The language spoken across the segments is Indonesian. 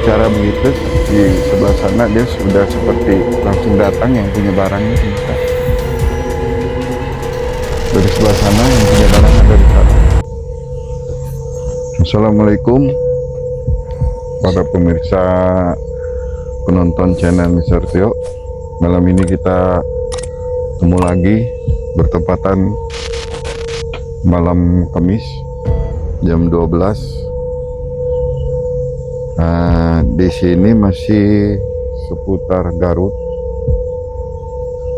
bicara begitu, di sebelah sana dia sudah seperti langsung datang yang punya barangnya. Dari sebelah sana yang punya barang ada di sana. Assalamualaikum para pemirsa penonton channel Mr. Tio. Malam ini kita ketemu lagi bertepatan malam Kamis jam 12. Di sini masih seputar Garut,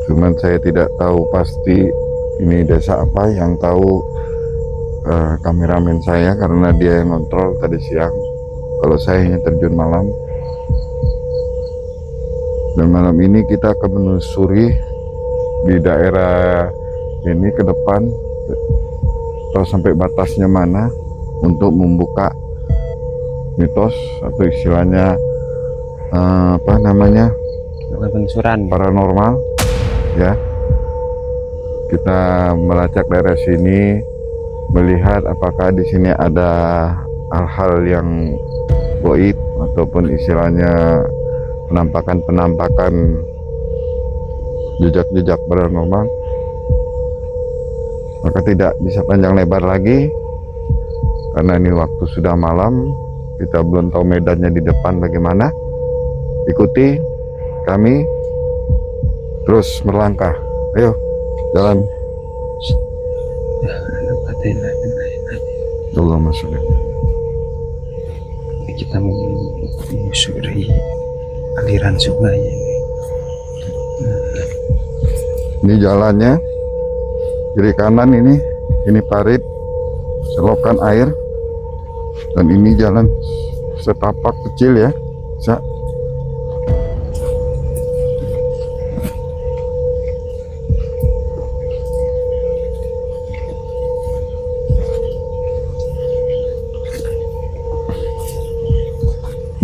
cuman saya tidak tahu pasti ini desa apa. Yang tahu kameramen saya, karena dia yang ngontrol tadi siang, kalau saya hanya terjun malam. Dan malam ini kita akan menelusuri di daerah ini ke depan atau sampai batasnya mana untuk membuka mitos atau istilahnya apa namanya, penelusuran paranormal ya. Kita melacak daerah sini, melihat apakah di sini ada hal-hal yang gaib ataupun istilahnya penampakan jejak-jejak paranormal. Maka tidak bisa panjang lebar lagi, karena ini waktu sudah malam, kita belum tahu medannya di depan bagaimana. Ikuti kami terus melangkah. Ayo jalan. Allah masuk. Kita menyusuri aliran sungai ini. Ini jalannya kiri kanan, ini parit selokan air, dan ini jalan setapak kecil ya. Bisa.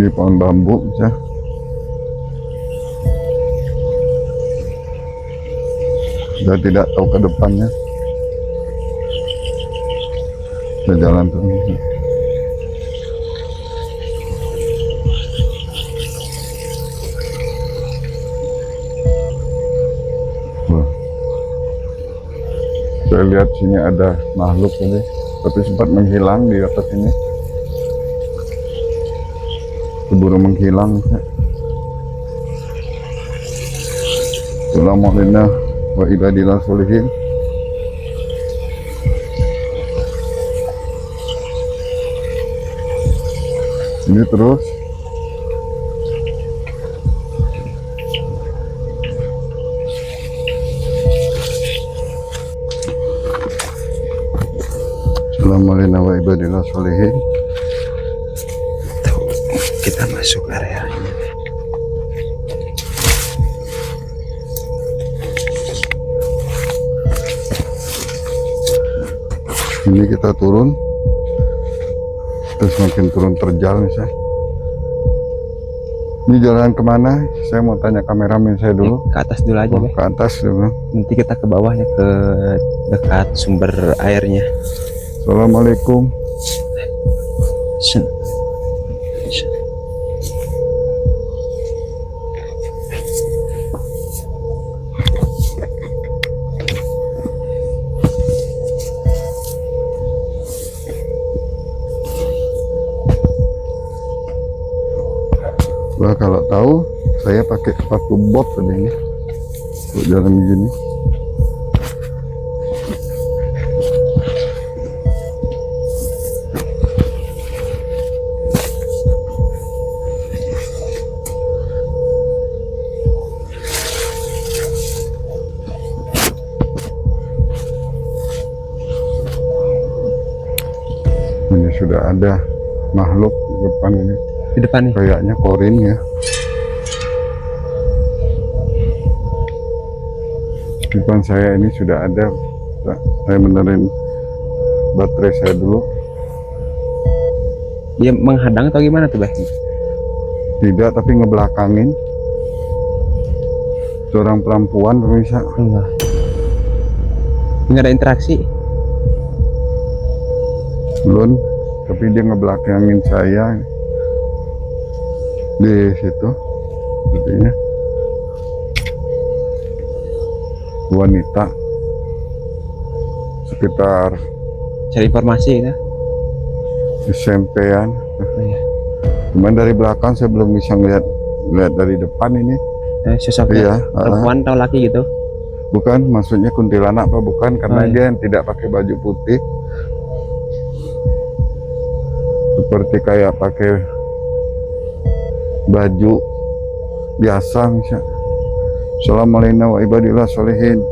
Ini pohon bambu bisa. Saya tidak tahu ke depannya. Kita jalan terus. Wah. Saya lihat sini ada makhluk tadi, tapi sempat menghilang di atas ini. Keburu menghilang. Assalamualaikum wa ibadillah sholihin. Ini terus. Assalamualaikum wa ibadillah sholihin. Kita masuk areanya. Ini kita turun, terus makin turun terjal nih saya. Ini jalan kemana? Saya mau tanya kameramen saya dulu. Ke atas dulu aja, Ke atas dulu. Nanti kita ke bawahnya, ke dekat sumber airnya. Assalamualaikum. Wah, kalau tahu saya pakai sepatu bot tadi ini untuk jalan begini. Ini sudah ada makhluk di depan ini. Di depan nih. Kayaknya korin ya. Di depan saya ini sudah ada. Saya benerin baterai saya dulu. Dia menghadang atau gimana tuh, Bah? Tidak, tapi ngebelakangin. Seorang perempuan, pemirsa. Enggak. Nggak ada interaksi. Belum, tapi dia ngebelakangin saya. di situ sepertinya wanita sekitar Cari informasi ya. SMP-an. Oh, iya. Cuman dari belakang saya belum bisa ngeliat dari depan ini. Sosoknya Iya, perempuan atau laki gitu. bukan, maksudnya kuntilanak apa bukan, karena Oh, iya. dia yang tidak pakai baju putih, seperti kayak pakai baju biasa misal. Assalamualaikum wa ibadillah sholihin.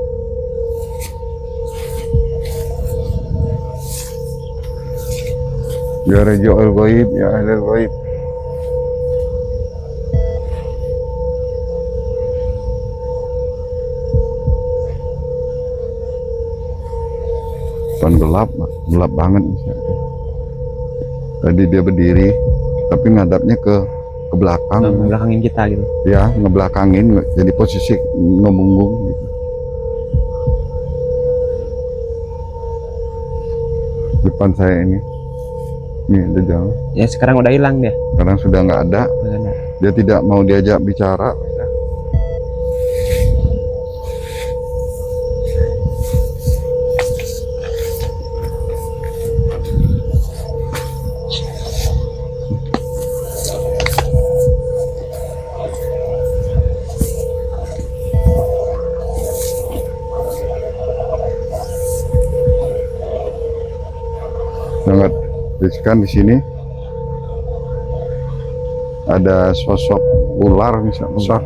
Ya rajaul ghaib, ya ahlul ghaib. Pan gelap banget misalnya. Tadi dia berdiri tapi ngadapnya ke belakang, Belakangin kita gitu. ya ngebelakangin, jadi posisi ngebunggung gitu. Depan saya ini ada jalan. Ya sekarang udah hilang dia. Sekarang sudah nggak ada. Nggak ada. Dia tidak mau diajak bicara. Sangat riskan di sini. Ada sosok ular misalnya.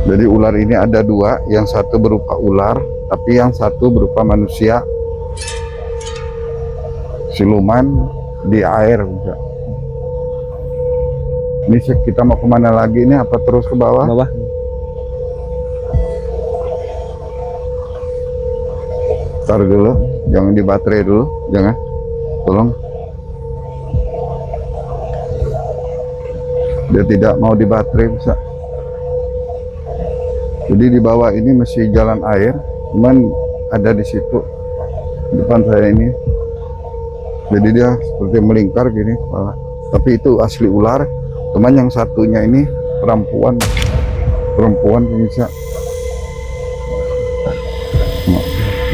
Jadi ular ini ada dua, yang satu berupa ular, tapi yang satu berupa manusia. Siluman di air. Ini kita mau kemana lagi ini? Apa terus ke bawah? Bawah. Ntar dulu, jangan di baterai dulu, jangan, tolong. Dia tidak mau di baterai bisa. Jadi di bawah ini masih jalan air, cuman ada di situ depan saya ini. Jadi dia seperti melingkar gini kepala. Tapi itu asli ular, cuman yang satunya ini perempuan bisa.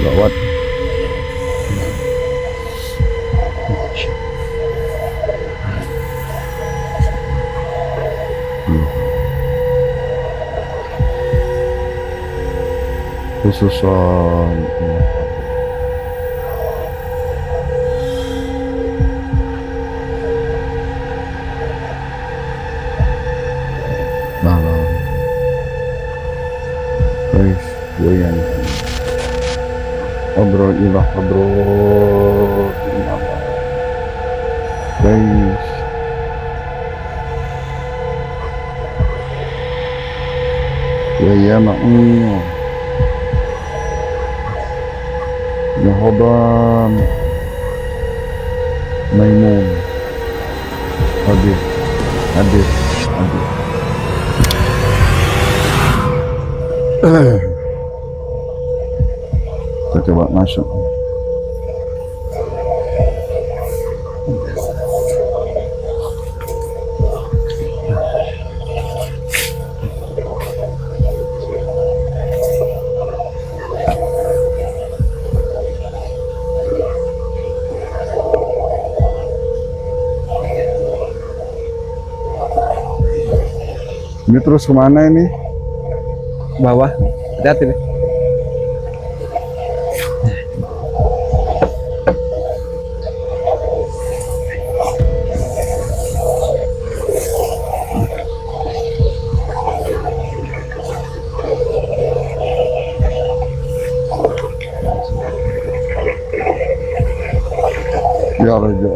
Gawat. Khususon malam guys, goyang obrol ilah obrol apa guys. Ya maknya Yahoban Maimun hadir. Kita coba masuk. Ini terus kemana ini? Bawah. Hati-hati deh. Ya Raja.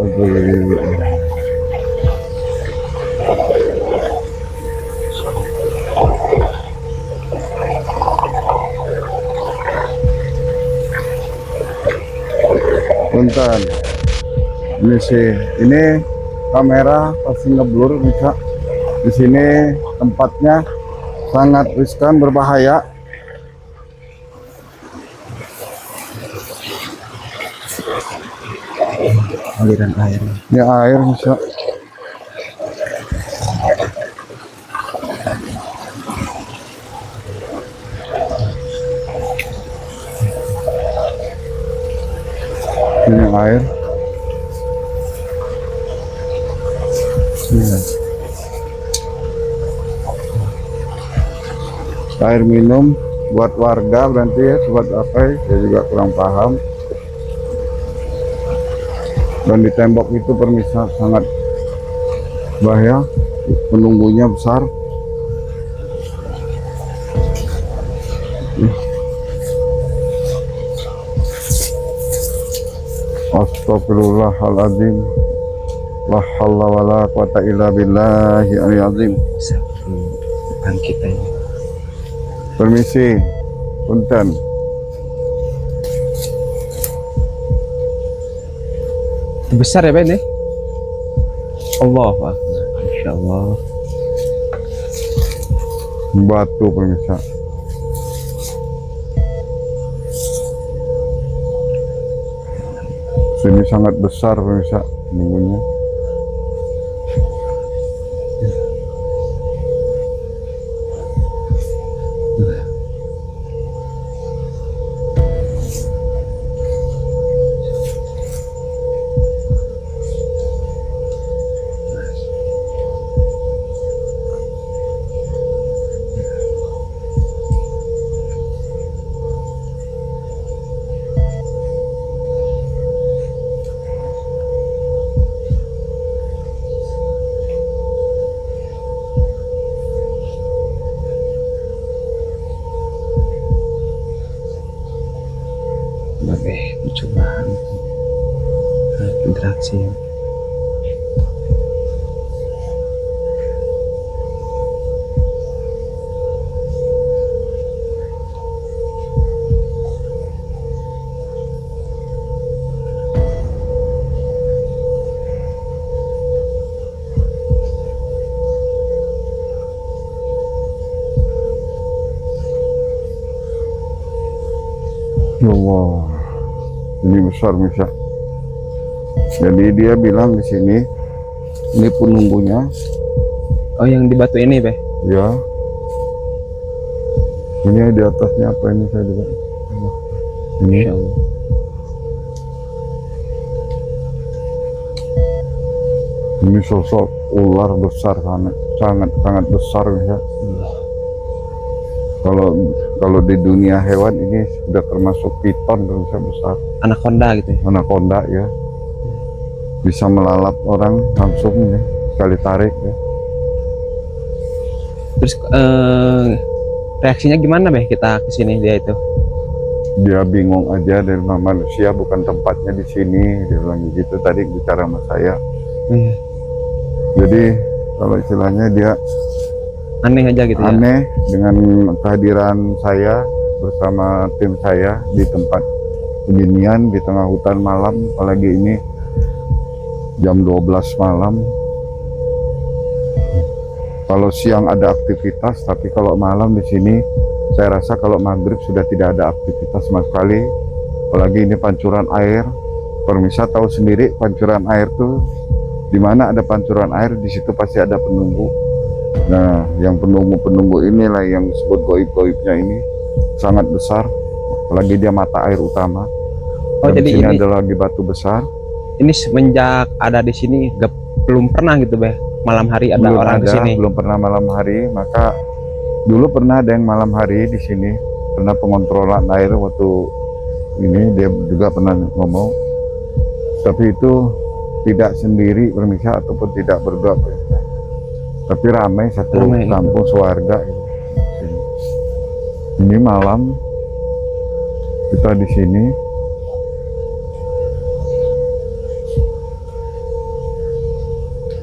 Bentar, ini sih, ini kamera pasti ngeblur bisa. Di sini tempatnya sangat riskan, berbahaya. Aliran air. Ini air bisa. Ini air. Iya. Air minum buat warga berarti ya, buat apa ya? Saya juga kurang paham. Dan di tembok itu permisa sangat bahaya, penunggunya besar. Astagfirullahaladzim. La haula wala quwata illa billahi aliyil azim. Depan kita ini. Permisi, punten. Besar ya Pak ini? Allah Akbar. Insya Allah. Batu pemirsa. Sini sangat besar pemirsa penunggunya. Sebagai percobaan interaksi. Ya Allah, ini besar bisa. Jadi dia bilang di sini, ini penunggunya, Oh yang di batu ini Pak? ya. Ini di atasnya apa ini saya juga. Ini Insya Allah. ini sosok ular besar sangat besar ya. Kalau di dunia hewan ini sudah termasuk piton besar. Anaconda gitu ya? Anaconda ya. Bisa melalap orang langsung ya, sekali tarik ya. Terus reaksinya gimana Beh kita ke sini dia itu? Dia bingung aja dari manusia bukan tempatnya di sini, dia bilang gitu tadi bicara sama saya. Iya. Jadi kalau istilahnya dia Aneh aja gitu ya? aneh dengan kehadiran saya bersama tim saya di tempat beginian di tengah hutan malam, apalagi ini jam 12 malam. Kalau siang ada aktivitas, tapi kalau malam di sini saya rasa kalau maghrib sudah tidak ada aktivitas sama sekali. Apalagi ini pancuran air. Permisa tahu sendiri pancuran air tuh di mana ada pancuran air di situ pasti ada penunggu. Nah, yang penunggu inilah yang disebut goib-goibnya ini sangat besar. Apalagi dia mata air utama. Oh Dan jadi sini ini ada lagi batu besar. ini semenjak ada di sini belum pernah gitu Beh malam hari ada Belum orang ada, ke sini? belum pernah malam hari. Maka dulu pernah ada yang malam hari di sini, pernah pengontrolan air waktu ini dia juga pernah ngomong. Tapi itu tidak sendiri permisa ataupun tidak berdua, tapi ramai satu Ramai. kampung sewarga gitu. Ini malam kita di sini.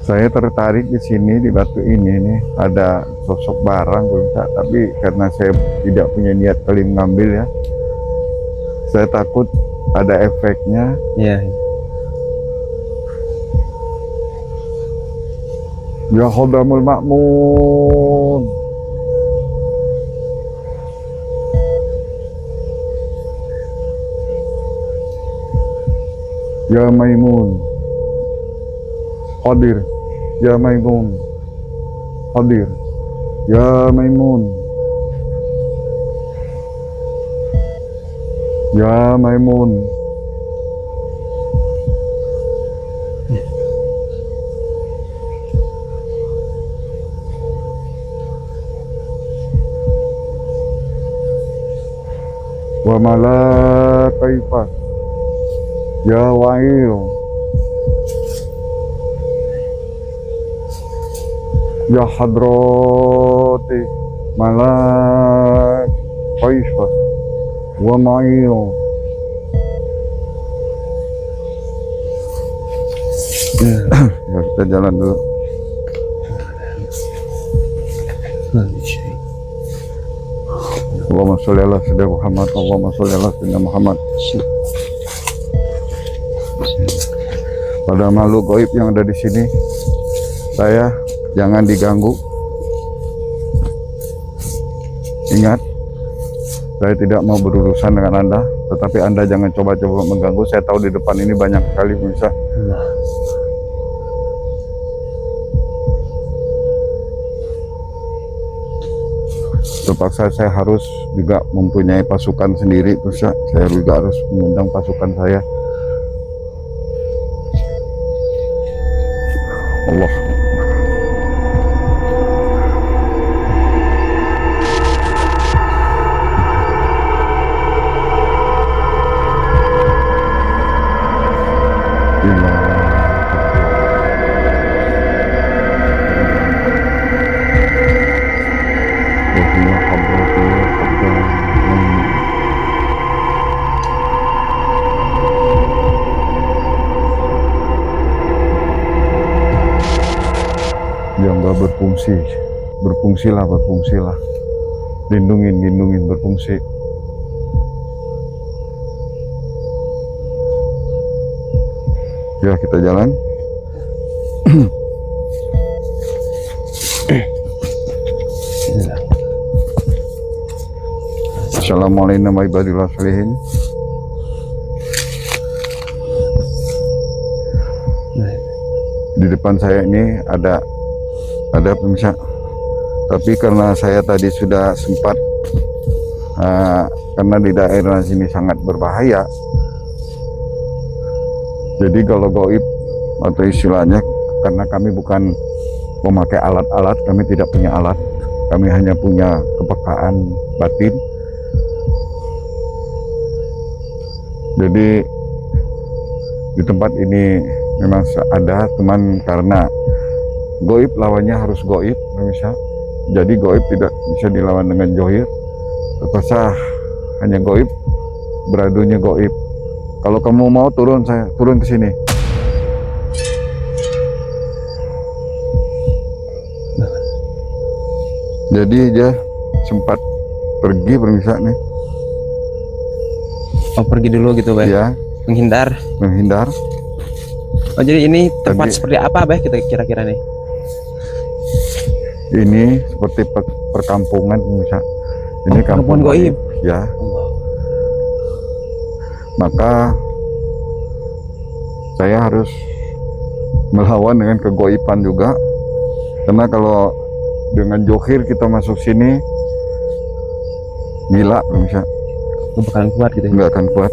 Saya tertarik di sini di batu ini nih ada sosok barang bisa, tapi karena saya tidak punya niat kali mengambil ya, saya takut ada efeknya. Iya. Ya Khodamul Ma'mun. Ya Maimun. Qadir. Ya Maimun. hadir. Ya Maimun, ya Maimun, wa malakaifat, ya Wa'il, ya hadrati malak kaifah wa ma'il. Ya kita jalan dulu. Allahumma sholli ala sayyidina Muhammad, Allahumma sholli ala sayyidina Muhammad. Pada makhluk gaib yang ada di sini, saya jangan diganggu. Ingat, saya tidak mau berurusan dengan Anda, tetapi Anda jangan coba-coba mengganggu. Saya tahu di depan ini banyak sekali bisa. Terpaksa saya harus juga mempunyai pasukan sendiri, terus saya juga harus mengundang pasukan saya. Allah. Yang gak berfungsilah, lindungin, berfungsi. Ya kita jalan. Assalamualaikum warahmatullahi wabarakatuh. Di depan saya ini ada pemirsa, tapi karena saya tadi sudah sempat karena di daerah sini sangat berbahaya, jadi kalau gaib atau istilahnya, karena kami bukan memakai alat-alat, kami tidak punya alat, kami hanya punya kepekaan batin. Jadi di tempat ini memang ada, teman, karena gaib lawannya harus gaib, bisa. Jadi gaib tidak bisa dilawan dengan johir. Terpaksa hanya gaib, beradunya gaib. Kalau kamu mau turun, saya turun ke sini. Jadi dia sempat pergi, permisa nih. Oh, pergi dulu gitu, Beh? Ya, Menghindar. Oh, jadi ini tempat Tadi- seperti apa, Beh, kita kira-kira nih? ini seperti perkampungan, bisa. Ini kampung Perkampungan gaib. Ya, maka saya harus melawan dengan kegoiban juga, karena kalau dengan johir kita masuk sini gila, bisa. Bakalan kuat gitu ya? Nggak akan kuat.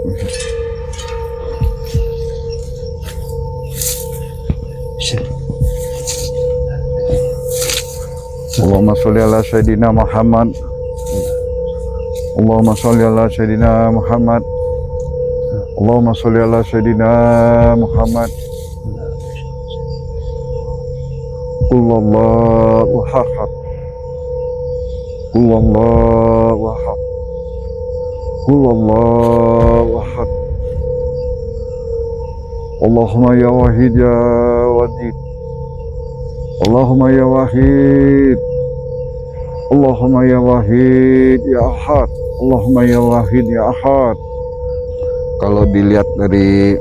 Allahumma sholli ala sayyidina Muhammad, Allahumma sholli ala sayyidina Muhammad, Allahumma sholli ala sayyidina Muhammad. Qul wallahu ahad, Qul wallahu ahad, Qul wallahu ahad. Allahumma ya wahid ya wajid, Allahumma ya wahid, Allahumma ya wahid ya ahad, Allahumma ya wahid ya ahad. Kalau dilihat dari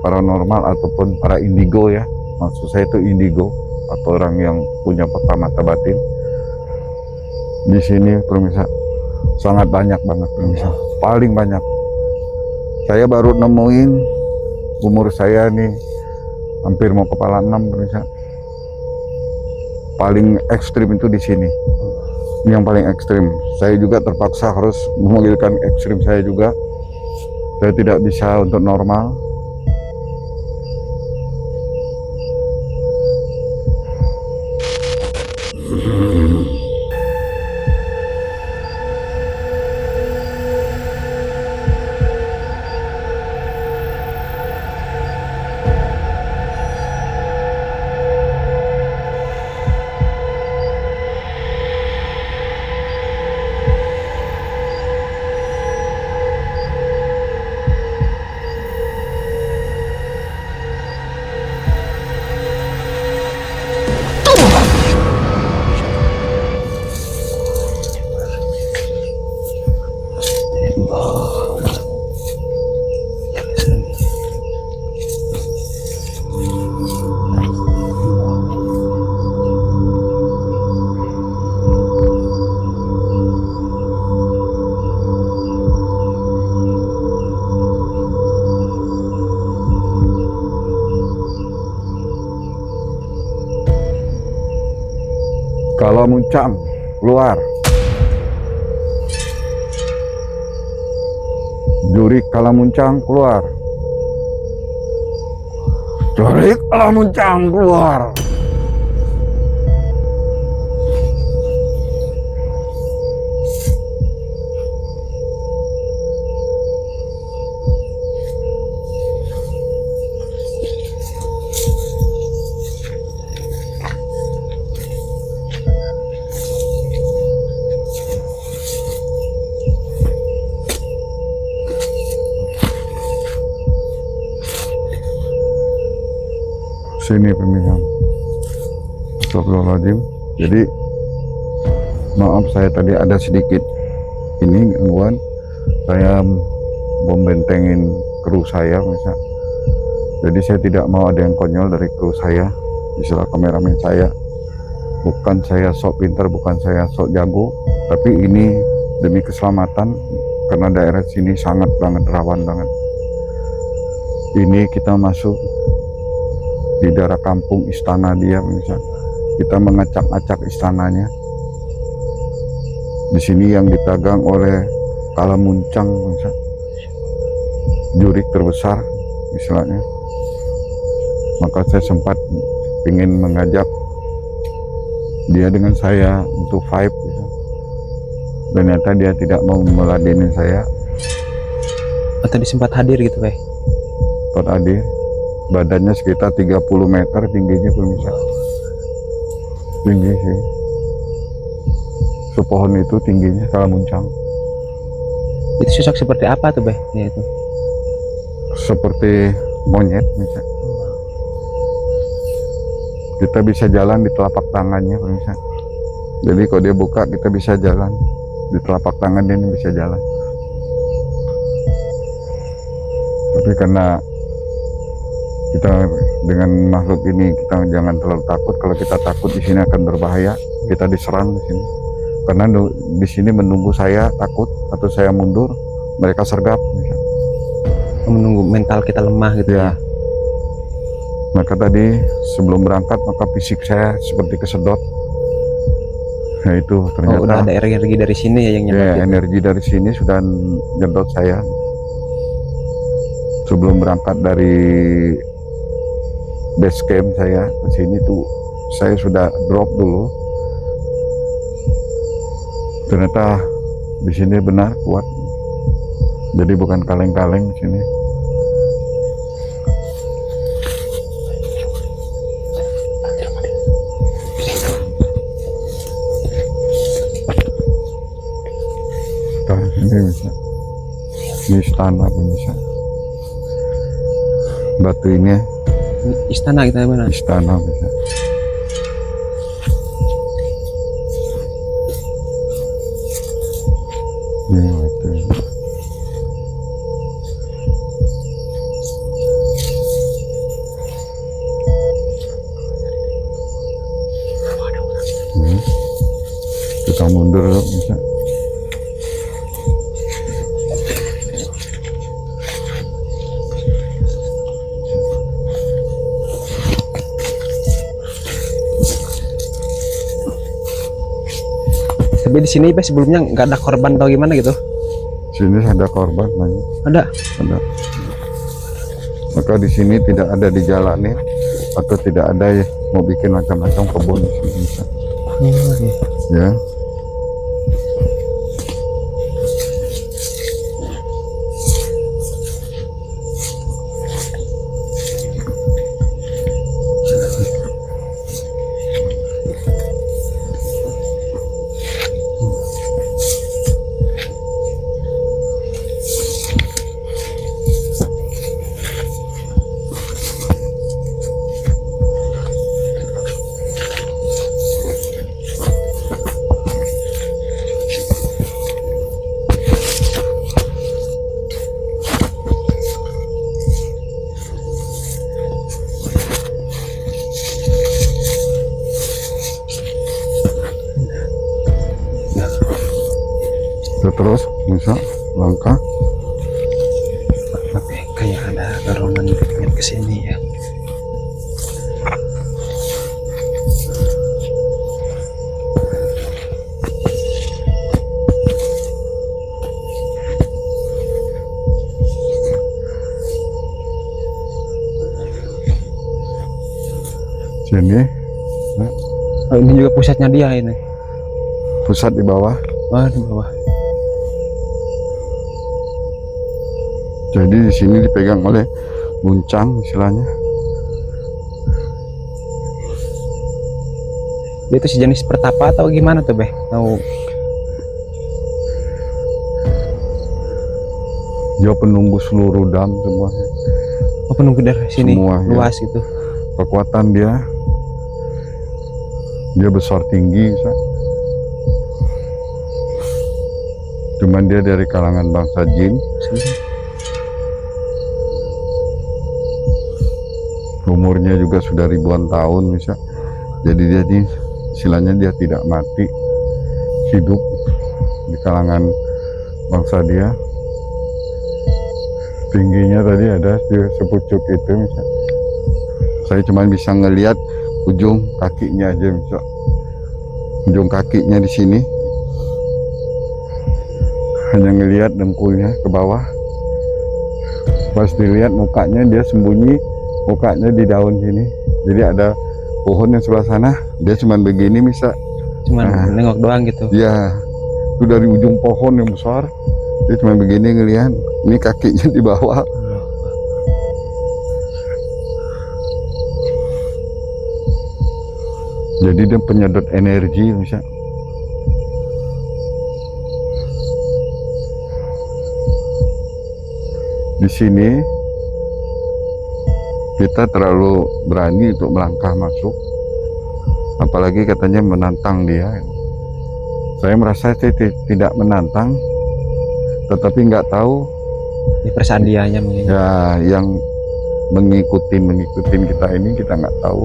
paranormal ataupun para indigo ya, maksud saya itu indigo atau orang yang punya peta mata batin, di sini pemirsa sangat banyak banget, pemirsa, paling banyak. Saya baru nemuin, umur saya nih hampir mau kepala 6, pemirsa. paling ekstrim itu di sini. Yang paling ekstrim. Saya juga terpaksa harus memanggilkan ekstrim saya juga. Saya tidak bisa untuk normal. Kalamuncang keluar. Jurik Kalamuncang keluar. Jurik Kalamuncang keluar. Sini pemirsa. Astagfirullahaladzim. Jadi maaf saya tadi ada sedikit ini gangguan. Saya membentengin kru saya misal. Jadi saya tidak mau ada yang konyol dari kru saya, istilah kameramen saya. Bukan saya sok pintar, bukan saya sok jago, tapi ini demi keselamatan karena daerah sini sangat banget rawan banget. Ini kita masuk di daerah kampung istana dia, misal kita mengacak-acak istananya. Di sini yang dipegang oleh Kalamuncang, misal jurik terbesar istilahnya. Maka saya sempat ingin mengajak dia dengan saya untuk fight, misal. Ternyata dia tidak mau meladeni saya. Atau sempat hadir gitu, Pak? Sempat hadir. Badannya sekitar 30 meter tingginya pemirsa. Tinggi sih. Sepohon itu tingginya Kalamuncang. Itu sosok seperti apa tuh, Beh? Ya, itu. Seperti monyet misal. Kita bisa jalan di telapak tangannya pemirsa. Jadi kalau dia buka kita bisa jalan di telapak tangan, dia bisa jalan. Tapi karena kita dengan makhluk ini kita jangan terlalu takut. Kalau kita takut di sini akan berbahaya. Kita diserang di sini. Karena di sini menunggu saya takut atau saya mundur, mereka sergap. Misalnya. Menunggu mental kita lemah gitu ya. Maka tadi sebelum berangkat maka fisik saya seperti kesedot. Nah itu ternyata. Udah ada energi dari sini ya yang nyedot. Ya, energi dari sini sudah nyedot saya. Sebelum berangkat dari base camp saya ke sini tuh saya sudah drop dulu. Ternyata di sini benar kuat. Jadi bukan kaleng-kaleng di sini. Nah, ini bisa. Ini istana bisa. Batu ini istana kita mana? Istana bisa. Ini batu. Kita mundur bisa. Tapi di sini Beh sebelumnya nggak ada korban atau gimana gitu? Sini ada korban banyak. Ada. Ada. Maka di sini tidak ada dijalanin atau tidak ada ya, mau bikin macam-macam kebun di sini bisa. Ya. Terus bisa langkah. Oke, kayak ada dorongan pengen ke sini ya. Sini. Nah, Oh, ini juga pusatnya dia ini. pusat di bawah. Oh, di bawah. Jadi di sini dipegang oleh buncang istilahnya. Dia itu sejenis pertapa atau gimana tuh Beh? Tahu? Dia penunggu seluruh dam semuanya. Oh, penunggu dari sini Semua, ya. luas itu. Kekuatan dia besar tinggi bisa. Cuman dia dari kalangan bangsa jin. Sini. Umurnya juga sudah ribuan tahun bisa. Jadi dia istilahnya dia tidak mati, hidup di kalangan bangsa dia. Tingginya tadi ada di sepucuk itu bisa. Saya cuma bisa ngelihat ujung kakinya aja bisa. Ujung kakinya di sini. Hanya ngelihat dengkulnya ke bawah. Pas dilihat mukanya dia sembunyi, mukanya di daun sini. Jadi ada pohon yang sebelah sana, dia cuma begini bisa. Cuman Nah. nengok doang gitu. Ya, itu dari ujung pohon yang besar, dia cuma begini ngelihat. Ini kakinya di bawah. Jadi dia penyedot energi bisa. Di sini kita terlalu berani untuk melangkah masuk, apalagi katanya menantang dia. Saya merasa saya tidak menantang, tetapi nggak tahu Ini perasaan dianya mungkin. ya yang mengikutin kita ini kita nggak tahu.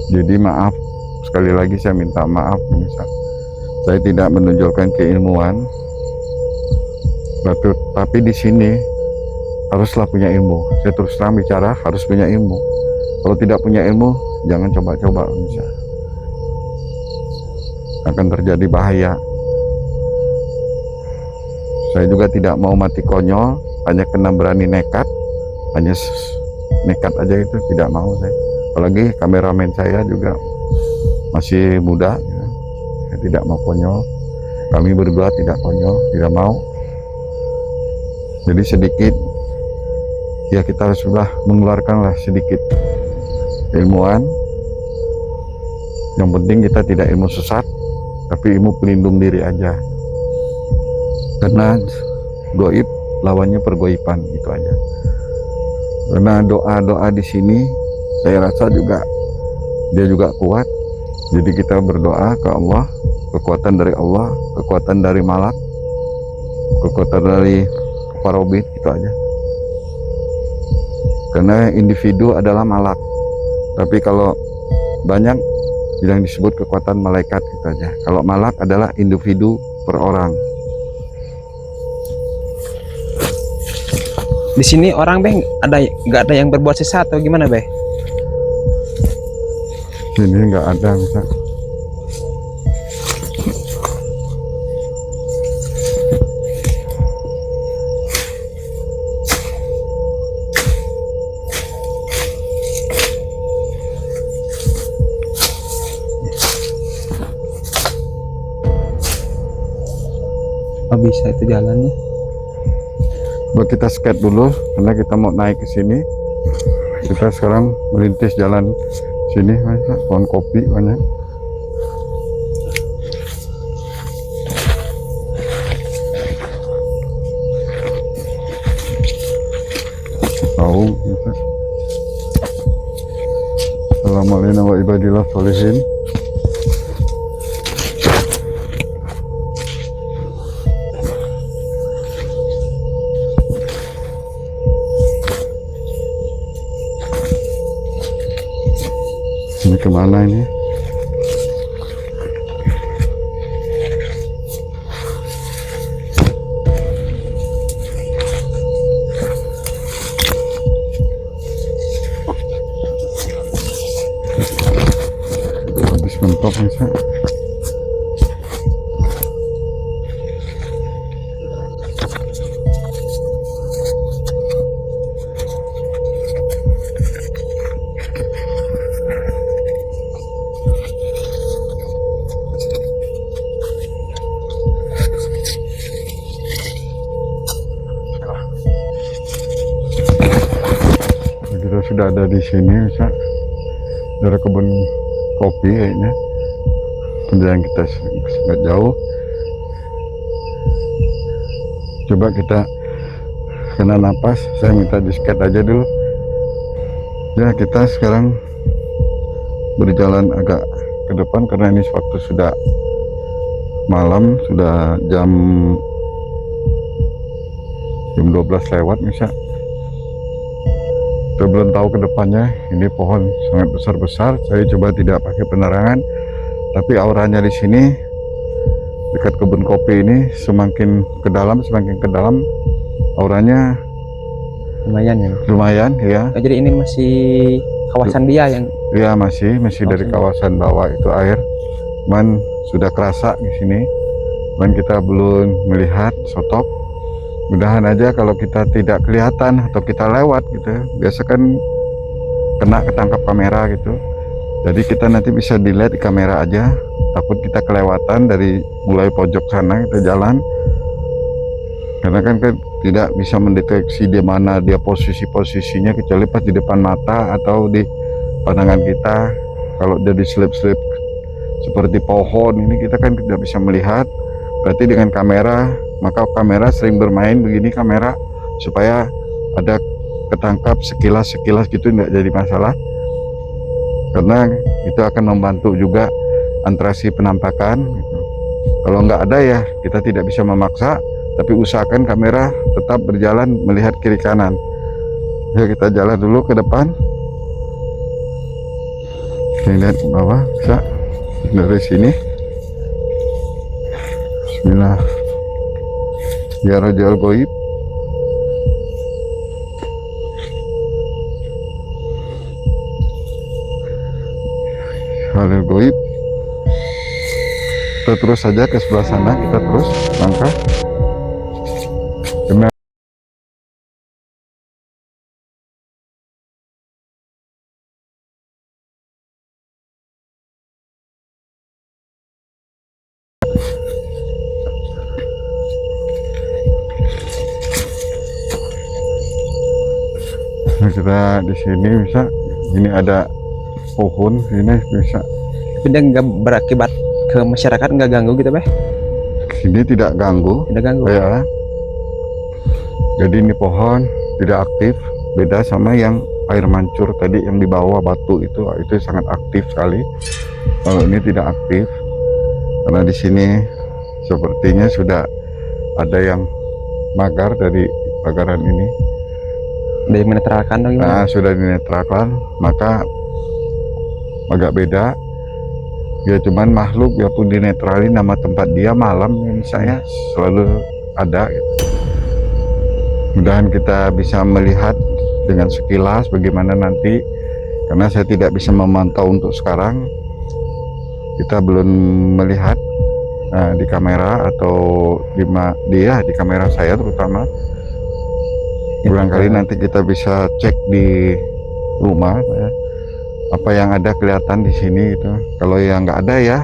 Jadi maaf, sekali lagi saya minta maaf misal saya tidak menunjukkan keilmuan, tapi di sini haruslah punya ilmu. Saya terus terang bicara, harus punya ilmu. Kalau tidak punya ilmu, jangan coba-coba misal. Akan terjadi bahaya. Saya juga tidak mau mati konyol, hanya kena berani nekat, hanya nekat aja itu tidak mau saya. Apalagi kameramen saya juga masih muda, ya. Saya tidak mau konyol. Kami berdua tidak konyol, tidak mau. Jadi sedikit, ya kita sudah mengeluarkanlah sedikit ilmuwan. Yang penting kita tidak ilmu sesat, tapi ilmu pelindung diri aja. Karena goib lawannya pergoiban, itu aja. Karena doa-doa di sini saya rasa juga dia juga kuat. Jadi kita berdoa ke Allah, kekuatan dari Allah, kekuatan dari malak, kekuatan dari parobit, itu aja. Karena individu adalah malak, tapi kalau banyak yang disebut kekuatan malaikat, itu aja. Kalau malak adalah individu per orang. Di sini orang Beh nggak ada yang berbuat sesat atau gimana Beh? Sini nggak ada bisa. Oh bisa itu jalannya. Coba kita skate dulu karena kita mau naik ke sini. Kita sekarang melintis jalan sini, pohon kopi banyak. Tahu. Assalamualaikum warahmatullahi wabarakatuh. Ini kemana ini? Habis mentok bisa. Kita sudah ada di sini, bisa dari kebun kopi kayaknya. Kemudian kita sangat jauh. Coba kita kena napas. Saya minta di skate aja dulu. Ya, kita sekarang berjalan agak ke depan karena ini waktu sudah malam, sudah jam 12 lewat bisa. Kita belum tahu ke depannya. Ini pohon sangat besar-besar. Saya coba tidak pakai penerangan, tapi auranya di sini dekat kebun kopi ini semakin ke dalam auranya Lumayan ya. lumayan ya. Oh, jadi ini masih kawasan dia yang Ya masih dari kawasan bawah itu air. Cuman sudah kerasa di sini. Cuman kita belum melihat sotop. Mudahan aja kalau kita tidak kelihatan atau kita lewat gitu, biasa kan kena ketangkap kamera gitu. Jadi kita nanti bisa dilihat di kamera aja. Takut kita kelewatan dari mulai pojok sana kita jalan. Karena kan tidak bisa mendeteksi di mana dia posisinya kecuali pas di depan mata atau di pandangan kita. Kalau jadi selip-selip seperti pohon ini kita kan tidak bisa melihat. Berarti dengan kamera, maka kamera sering bermain begini kamera supaya ada ketangkap sekilas gitu, tidak jadi masalah. Karena itu akan membantu juga antrasi penampakan gitu. Kalau nggak ada ya kita tidak bisa memaksa, tapi usahakan kamera tetap berjalan melihat kiri kanan. Ya, kita jalan dulu ke depan. Kita lihat ke bawah bisa dari sini. Bismillah. Ya Rajal Goib. Halil Goib. Kita terus saja ke sebelah sana, kita terus langkah. Demi kita di sini bisa, ini ada pohon ini bisa. tapi dia nggak berakibat ke masyarakat, nggak ganggu gitu Beh? Sini tidak ganggu. Tidak ganggu Ya. Jadi ini pohon tidak aktif, beda sama yang air mancur tadi yang di bawah batu itu sangat aktif sekali. Kalau ini tidak aktif karena di sini sepertinya sudah ada yang magar dari pagaran ini. dari menetralkan atau gimana? Nah, sudah dinetralkan, maka agak beda. Ya cuman makhluk ya pun dinetralin, nama tempat dia malam misalnya selalu ada gitu. Mudahan kita bisa melihat dengan sekilas bagaimana nanti karena saya tidak bisa memantau untuk sekarang. Kita belum melihat di kamera atau di kamera saya terutama. Barangkali nanti kita bisa cek di rumah ya, apa yang ada kelihatan di sini gitu. Kalau yang nggak ada ya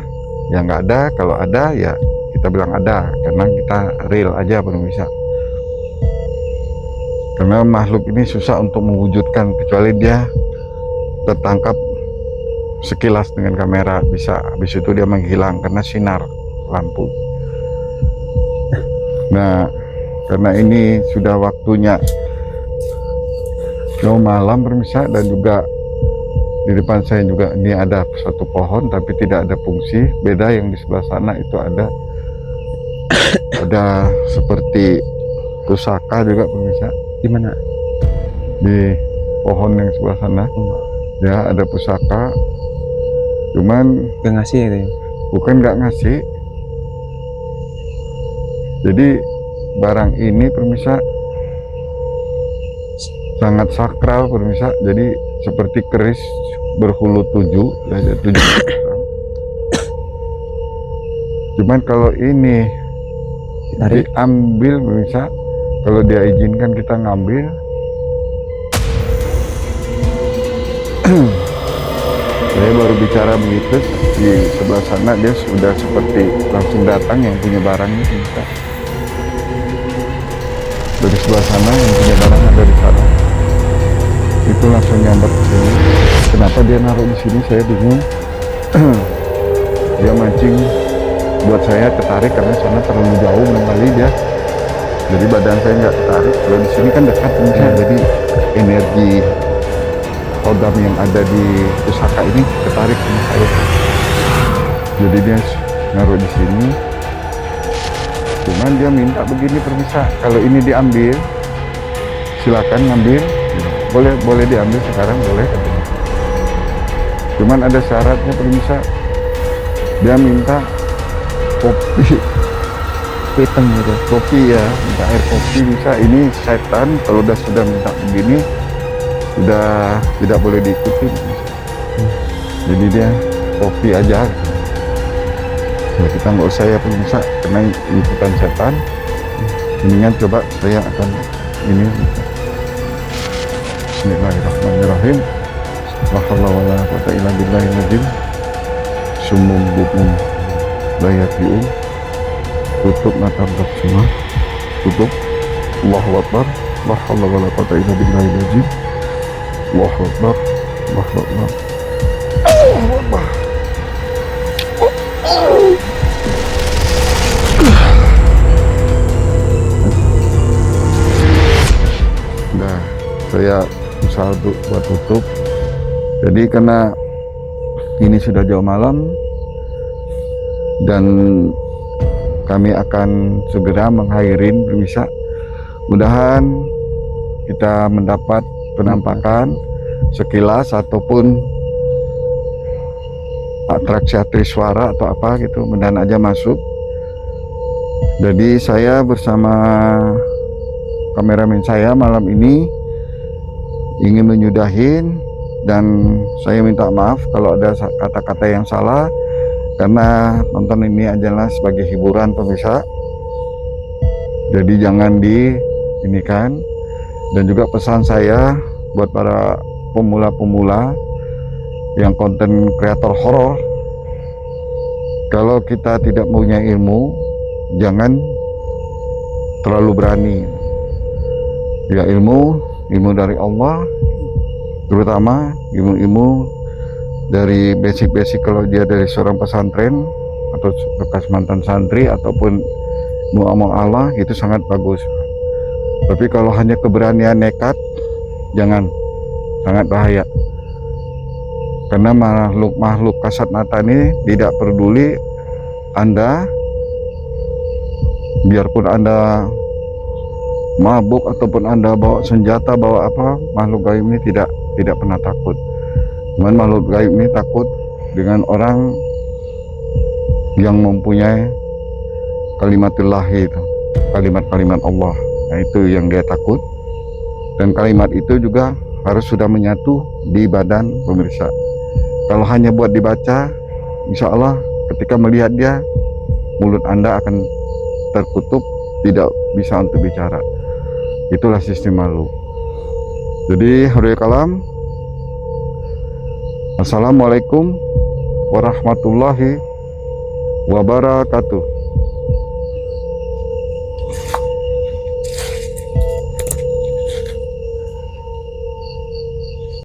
nggak ada. Kalau ada ya kita bilang ada, karena kita real aja pemirsa. Karena makhluk ini susah untuk mewujudkan, kecuali dia tertangkap sekilas dengan kamera, bisa habis itu dia menghilang karena sinar lampu. Nah, karena ini sudah waktunya malam pemirsa, dan juga di depan saya juga ini ada satu pohon tapi tidak ada fungsi. Beda yang di sebelah sana itu ada seperti pusaka juga pemirsa. Di mana? Di pohon yang sebelah sana ya ada pusaka, cuman Gak ngasih itu ya? bukan nggak ngasih. Jadi barang ini pemirsa sangat sakral pemirsa. Jadi seperti keris berhulu 7 ya, 7. Cuman kalau ini diambil pemirsa, kalau dia izinkan kita ngambil, saya baru bicara begitu, di sebelah sana dia sudah seperti langsung datang yang punya barangnya pemirsa. Dari sebelah sana yang punya barang ada di sana, itu langsung nyamber ke sini. Kenapa dia naruh di sini saya bingung. Dia mancing buat saya ketarik karena sana terlalu jauh barangkali dia. Jadi badan saya nggak ketarik. Kalau di sini kan dekat pemirsa, jadi energi kodam yang ada di pusaka ini ketarik sama saya. Jadi dia naruh di sini. Cuman dia minta begini pemirsa, kalau ini diambil silakan ngambil, boleh diambil sekarang, boleh. Cuman ada syaratnya pemirsa, dia minta kopi hitam gitu. Kopi ya, minta air kopi bisa. Ini setan kalau sudah minta begini sudah tidak boleh diikuti. Jadi dia kopi aja. Ya, kita nggak usah ya pemirsa, karena ikutan setan. Mendingan coba saya akan ini. Bismillahirrahmanirrahim. La haula wala quwwata illa billahil azim. Sumum bukum la yarji'un. Tutup mata semua, tutup. Allahu Akbar. La haula wala quwwata illa billahil azim. Allahu Akbar. Allahu Akbar. Allahu Akbar. Nah, saya usaha buat tutup. Jadi karena ini sudah jauh malam dan kami akan segera mengakhirin pemirsa. Mudahan kita mendapat penampakan sekilas ataupun atraksi suara atau apa gitu, mudahan aja masuk. Jadi saya bersama kameramen saya malam ini ingin menyudahin, dan saya minta maaf kalau ada kata-kata yang salah, karena nonton ini adalah sebagai hiburan pemirsa. Jadi jangan diinikan. Dan juga pesan saya buat para pemula-pemula yang konten kreator horor, kalau kita tidak punya ilmu, jangan terlalu berani. Ya, ilmu dari Allah, terutama ilmu dari basic kalau dia dari seorang pesantren atau bekas mantan santri ataupun muamalah, itu sangat bagus. Tapi kalau hanya keberanian nekat, jangan, sangat bahaya. Karena makhluk kasat mata ini tidak peduli Anda, biarpun Anda mabuk ataupun Anda bawa senjata, bawa apa, makhluk gaib ini tidak pernah takut. Cuman makhluk gaib ini takut dengan orang yang mempunyai kalimatullah itu, kalimat-kalimat Allah. Nah, itu yang dia takut. Dan kalimat itu juga harus sudah menyatu di badan pemirsa. Kalau hanya buat dibaca, insya Allah ketika melihat dia, mulut Anda akan tertutup, tidak bisa untuk bicara. Itulah sistem malu. Jadi huruf kalam. Assalamualaikum warahmatullahi wabarakatuh.